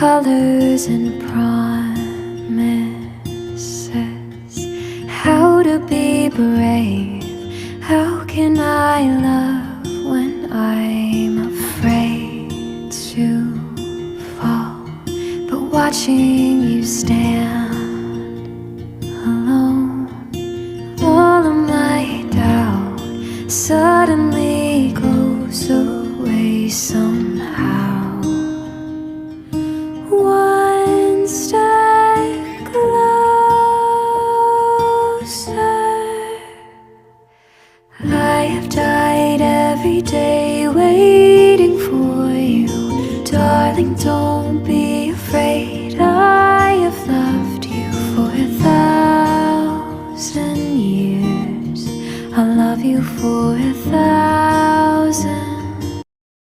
colors and promises. How to be brave, how can I love when I'm afraid to fall? But watching you stand alone, all of my doubt suddenly goes away somehow. One step closer. I have died every day waiting for you. Darling, don't be afraid. I have loved you for 1,000 years. I'll love you for 1,000